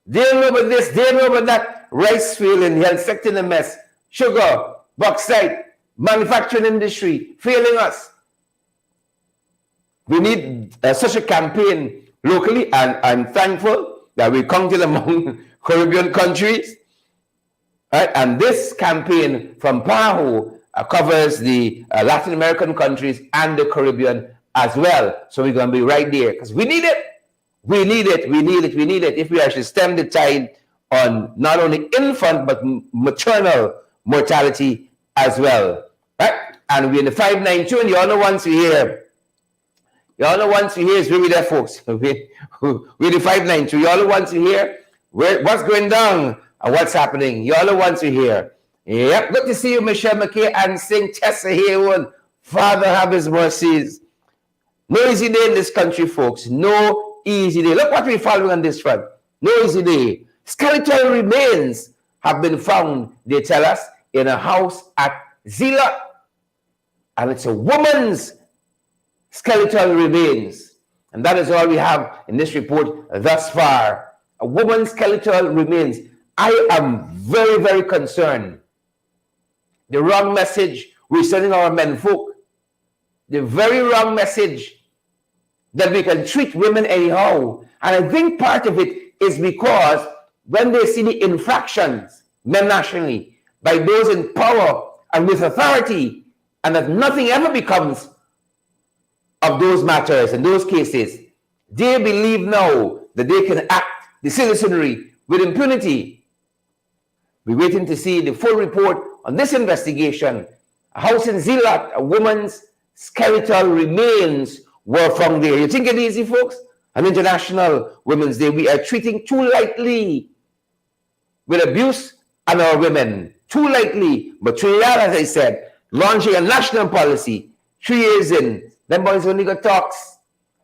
They know about this, they know about that. Rice field in the health sector in a mess. Sugar, bauxite, manufacturing industry failing us. We need such a campaign locally, and I'm thankful that we counted among Caribbean countries. Right? And this campaign from PAHO covers the Latin American countries and the Caribbean as well. So we're going to be right there because we need it. We need it if we actually stem the tide on not only infant but maternal mortality as well. Right? And we're in the 592, and you all know once we hear. You all know once we hear is where we there, folks. We're the 592. You all know once we hear what's going down and what's happening. You all know once we hear. Yep, good to see you, Michelle McKay and Sing Tessa Haywood. Father have his mercies. No easy day in this country, folks. No easy day. Look what we're following on this front. No easy day. Skeletal remains have been found, they tell us, in a house at Zila. And it's a woman's skeletal remains. And that is all we have in this report thus far. A woman's skeletal remains. I am very concerned. The wrong message we're sending our men folk. The very wrong message that we can treat women anyhow. And I think part of it is because when they see the infractions, men nationally, by those in power and with authority, and that nothing ever becomes of those matters and those cases, they believe now that they can act the citizenry with impunity. We're waiting to see the full report on this investigation. A house in Zilat, a woman's skeletal remains were found there. You think it easy, folks? On International Women's Day, we are treating too lightly with abuse on our women. Too lightly. But Trinidad, as I said, launching a national policy 3 years in. Them boys only got talks.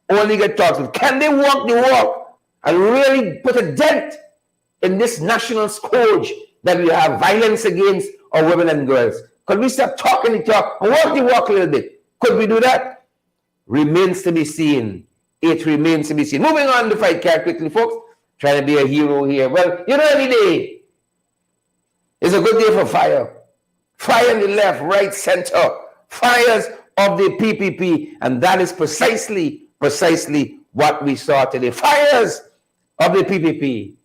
But can they walk the walk and really put a dent in this national scourge that we have, violence against our women and girls? Could we stop talking the talk and walk the walk a little bit? Could we do that? Remains to be seen. It remains to be seen. Moving on to fight care quickly, folks. Trying to be a hero here. Well, you know, any day is a good day for fire. Fire in the left, right, center. Fires of the PPP. And that is precisely what we saw today. Fires of the PPP.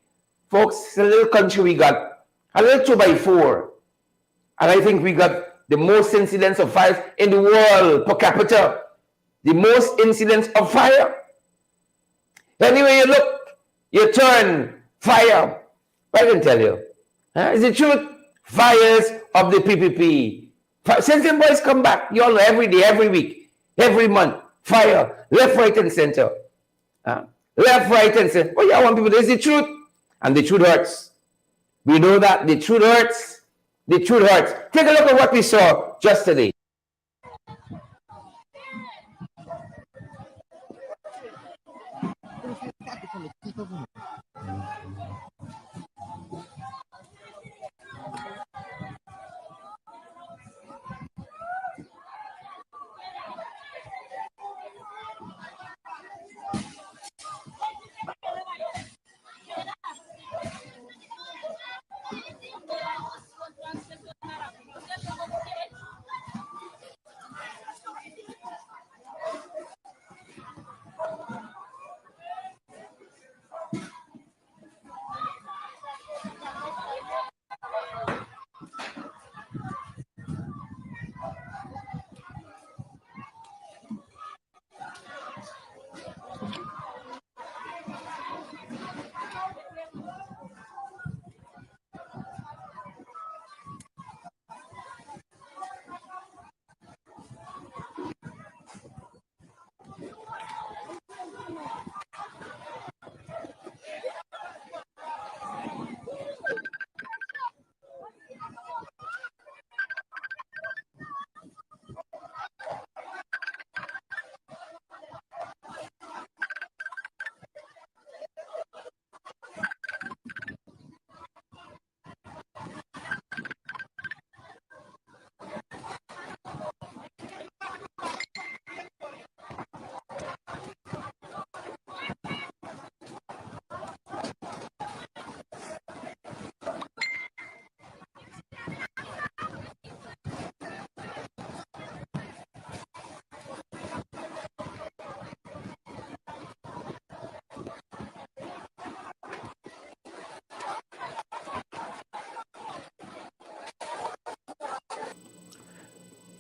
Folks, it's a little country we got, a little 2x4. And I think we got the most incidents of fires in the world per capita. The most incidents of fire. Anyway you look, you turn, fire. I can tell you. Is the truth? Fires of the PPP. Since the boys come back, you all know, every day, every week, every month, fire, left, right, and center. Left, right, and center. Well, I want people to say the truth. And the truth hurts. We know that the truth hurts. The truth hurts. Take a look at what we saw just today.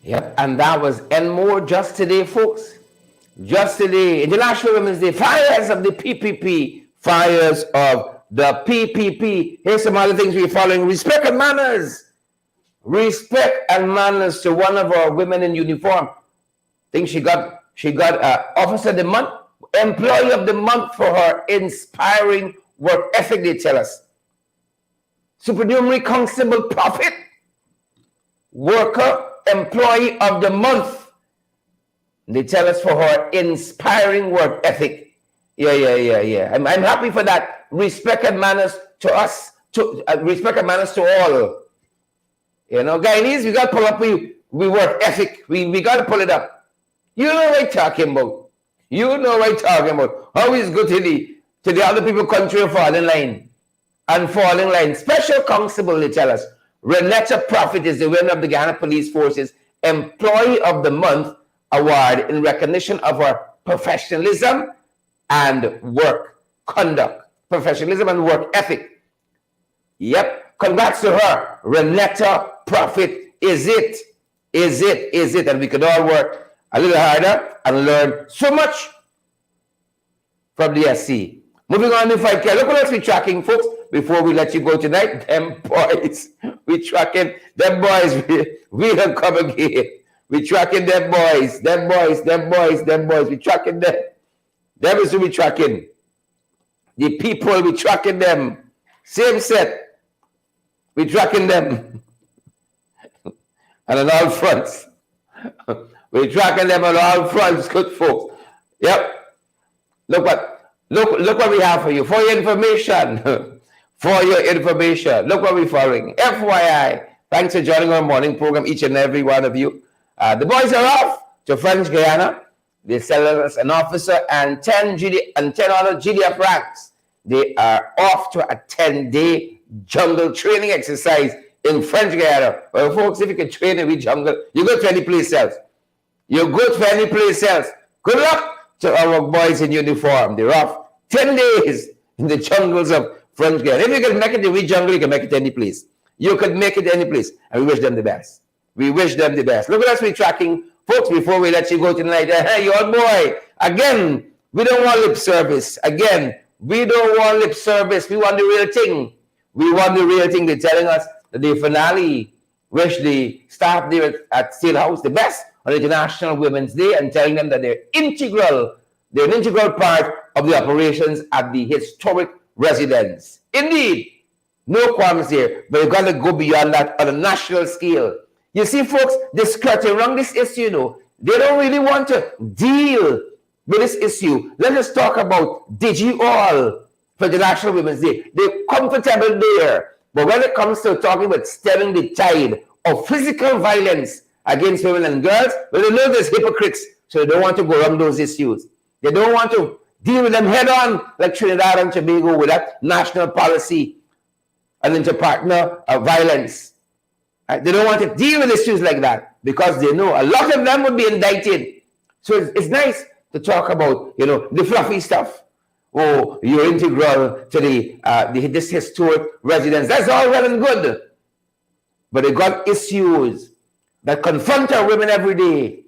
Yep, and that was and more just today, folks. Just today, International Women's Day, fires of the PPP, fires of the PPP. Here's some other things we're following. Respect and manners. Respect and manners to one of our women in uniform. I think she got Officer of the Month, Employee of the Month for her inspiring work ethic, they tell us. Supernumerary Constable Prophet, Worker, Employee of the Month. They tell us for her inspiring work ethic. Yeah. I'm happy for that. Respect and manners to us, respect and manners to all. You know, guys, we got to pull up we work ethic. We got to pull it up. You know what I'm talking about. You know what I'm talking about. Always go to the other people country and fall in line. And fall in line. Special Constable, they tell us. Renetta Prophet is the winner of the Ghana Police Force's Employee of the Month award in recognition of her professionalism and work conduct. Professionalism and work ethic. Yep. Congrats to her. Renetta Prophet. Is it. And we could all work a little harder and learn so much from the SC. Moving on to 5K. Look what else we're tracking, folks, before we let you go tonight. Them boys. We're tracking them boys. We don't come again. We're tracking them boys. We're tracking them. Them is who we're tracking. The people, we're tracking them. Same set. We're tracking them. And on all fronts. We're tracking them on all fronts, good folks. Yep. Look what we have for you. For your information. Look what we're following. FYI. Thanks for joining our morning program, each and every one of you. The boys are off to French Guiana. They sell us an officer and 10 other GDF ranks. They are off to a 10-day jungle training exercise in French Guiana. Well, folks, if you can train in the jungle, you go to any place else. Good luck to our boys in uniform. They're off 10 days in the jungles of French Guiana. If you can make it in which jungle, you can make it any place. You could make it any place. And we wish them the best. We wish them the best. Look at us, we're tracking. Folks, before we let you go tonight, hey, your boy, again, we don't want lip service. Again, we don't want lip service. We want the real thing. We want the real thing. They're telling us that the finale wish the staff there at State House the best on International Women's Day and telling them that they're an integral part of the operations at the historic residence. Indeed, no qualms here, but you've got to go beyond that on a national scale. You see, folks, they're skirting around this issue, they don't really want to deal with this issue. Let us talk about DigiAll for the National Women's Day. They're comfortable there. But when it comes to talking about stemming the tide of physical violence against women and girls, well, they know there's hypocrites, so they don't want to go around those issues. They don't want to deal with them head on like Trinidad and Tobago with that national policy and inter-partner violence. They don't want to deal with issues like that because they know a lot of them would be indicted. So it's nice to talk about, the fluffy stuff. Oh, you're integral to this historic residence. That's all well and good. But they got issues that confront our women every day,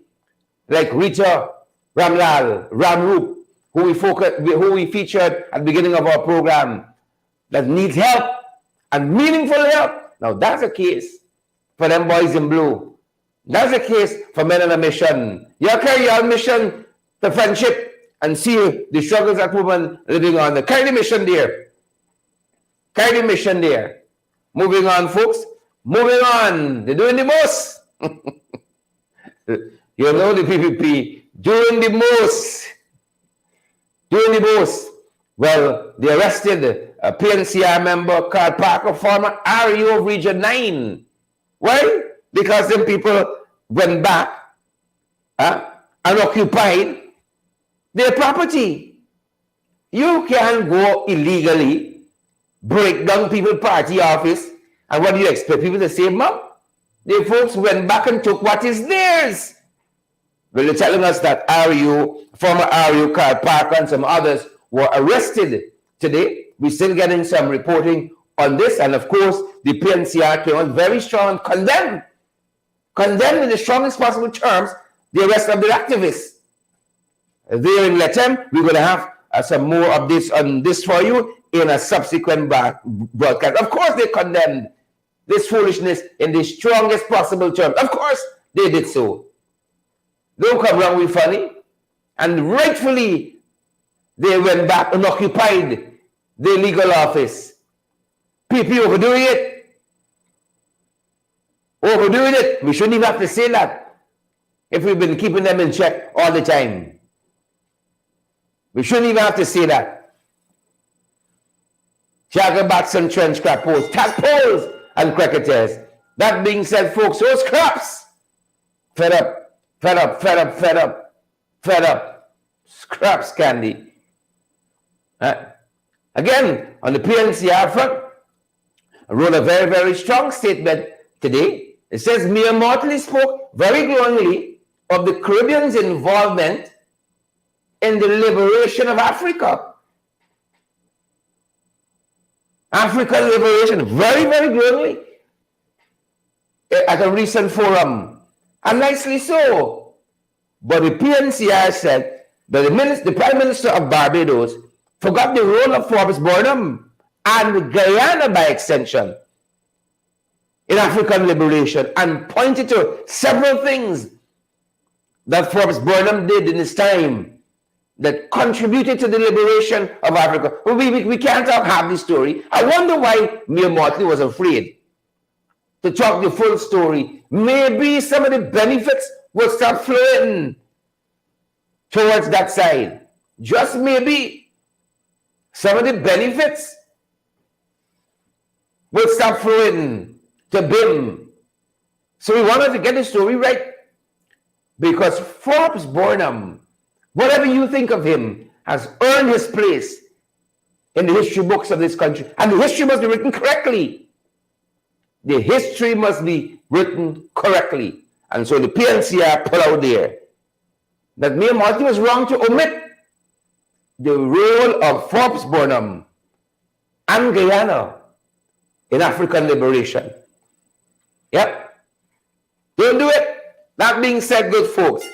like Sita Ramrup, who we featured at the beginning of our program, that needs help and meaningful help. Now that's a case for them boys in blue. That's a case for men on a mission. You carry your mission to friendship and see the struggles that women living on. Carry the mission there. Carry the mission there. Moving on, folks. Moving on. They're doing the most. The PPP doing the most. Doing the most. Well, they arrested a PNCR member called Parker, former REO of Region 9. Why? Because them people went back and occupied their property. You can go illegally, break down people's party office, and what do you expect people to say, Mom? The folks went back and took what is theirs. Well, they're telling us that former REO called Parker and some others were arrested today. We're still getting some reporting on this, and of course, the PNCR came out very strong and condemned in the strongest possible terms the arrest of the activists. There in Letem, we're going to have some more updates on this for you in a subsequent broadcast. Of course, they condemned this foolishness in the strongest possible terms. Of course, they did so. Don't come wrong with funny. And rightfully, they went back and occupied the legal office. PP overdoing it. Overdoing it. We shouldn't even have to say that if we've been keeping them in check all the time. We shouldn't even have to say that. Jaggerbats and trench crappos, tadpoles and cricketers. That being said, folks, those scraps. Fed up, fed up, fed up, fed up, fed up. Scraps candy. Again, on the PNCR front, I wrote a very, very strong statement today. It says, Mia Motley spoke very glowingly of the Caribbean's involvement in the liberation of Africa. African liberation, very, very glowingly, at a recent forum, and nicely so. But the PNCR said that the Prime Minister of Barbados forgot the role of Forbes Burnham and Guyana by extension in African liberation and pointed to several things that Forbes Burnham did in his time that contributed to the liberation of Africa. Well, we can't talk half the story. I wonder why Mia Motley was afraid to talk the full story. Maybe some of the benefits will start flowing towards that side. Just maybe some of the benefits will start flowing to BIM. So we wanted to get the story right because Forbes Burnham, whatever you think of him, has earned his place in the history books of this country. And the history must be written correctly. The history must be written correctly. And so the PNCR put out there that Mayor Marty was wrong to omit the role of Forbes Burnham and Guyana in African liberation. Yep. Don't do it. That being said, good folks,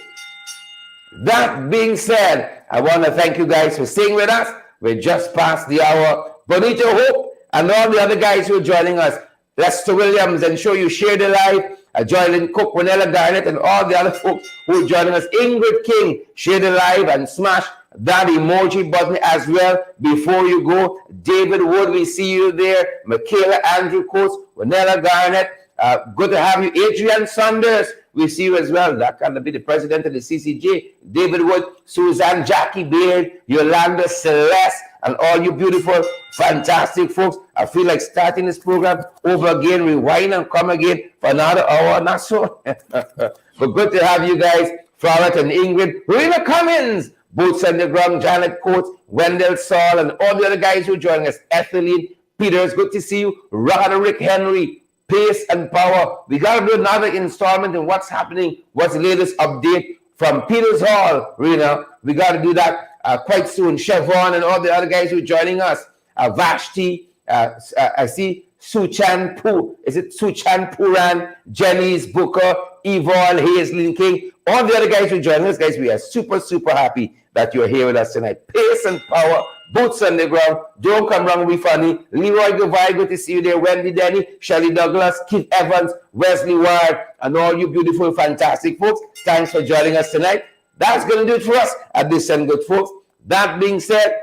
that being said, I want to thank you guys for staying with us. We're just past the hour. Bonito Hope and all the other guys who are joining us. Lester Williams, ensure you share the live. Joylyn Cook, Winella Garnett, and all the other folks who are joining us. Ingrid King, share the live and smash that emoji button as well before you go. David Wood, we see you there. Michaela Andrew Coates, Winella Garnett. Good to have you. Adrian Saunders, we see you as well. That can be the president of the CCJ. David Wood, Suzanne, Jackie Beard, Yolanda Celeste, and all you beautiful, fantastic folks. I feel like starting this program over again, rewind and come again for another hour. Not so. But good to have you guys. Florette and Ingrid. Rena Cummins, Boots on the Ground, Janet Coates, Wendell Saul, and all the other guys who are joining us. Ethelene Peters, good to see you. Roderick Henry, Pace and Power. We got to do another installment in what's happening, what's the latest update from Peters Hall, Rena. We got to do that quite soon. Chevron and all the other guys who are joining us. Vashti, I see Suchan Poo. Is it Suchan Puran, Jenny's Booker, Yvonne, Hazelin King, all the other guys who are joining us, guys. We are super, super happy that you're here with us tonight. Pace and Power, Boots on the Ground, Don't Come Wrong, Be Funny, Leroy Gavai, good to see you there, Wendy Denny, Shelley Douglas, Keith Evans, Wesley Ward, and all you beautiful, fantastic folks. Thanks for joining us tonight. That's going to do it for us at this end, good folks. That being said,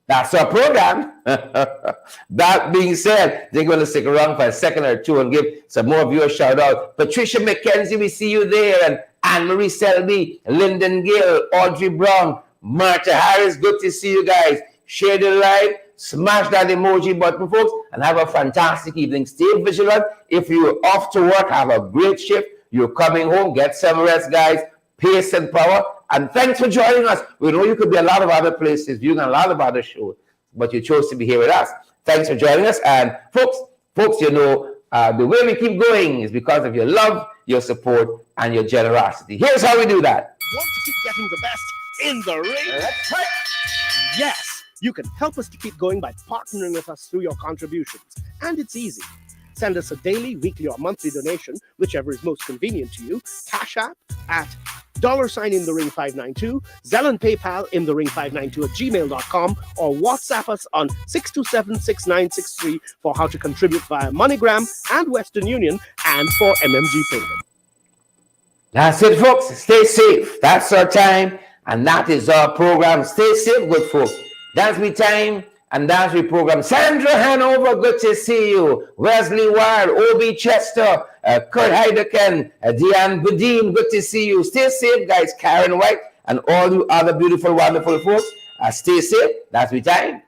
that's our program. That being said, they're going to stick around for a second or two and give some more of your shout out. Patricia McKenzie, we see you there, and Anne-Marie Selby, Lyndon Gill, Audrey Brown, Martha Harris, good to see you guys. Share the live, smash that emoji button, folks, and have a fantastic evening. Stay vigilant. If you're off to work, have a great shift. You're coming home, get some rest, guys. Pace and Power. And thanks for joining us. We know you could be a lot of other places, viewing a lot of other shows, but you chose to be here with us. Thanks for joining us. And folks, you know, the way we keep going is because of your love, your support, and your generosity. Here's how we do that. Want to keep getting the best in the ring? That's right. Yes, you can help us to keep going by partnering with us through your contributions. And it's easy. Send us a daily, weekly, or monthly donation, whichever is most convenient to you. Cash App at $InTheRing592, Zelle and PayPal InTheRing592@gmail.com, or WhatsApp us on 627-6963 for how to contribute via MoneyGram and Western Union and for MMG payment. That's it, folks. Stay safe. That's our time, and that is our program. Stay safe, good folks. That's me time. And that's the program. Sandra Hanover, good to see you. Wesley Ward, O.B. Chester, Kurt Heidecken, Deanne Budin, good to see you. Stay safe, guys. Karen White and all you other beautiful, wonderful folks. Stay safe. That's the time.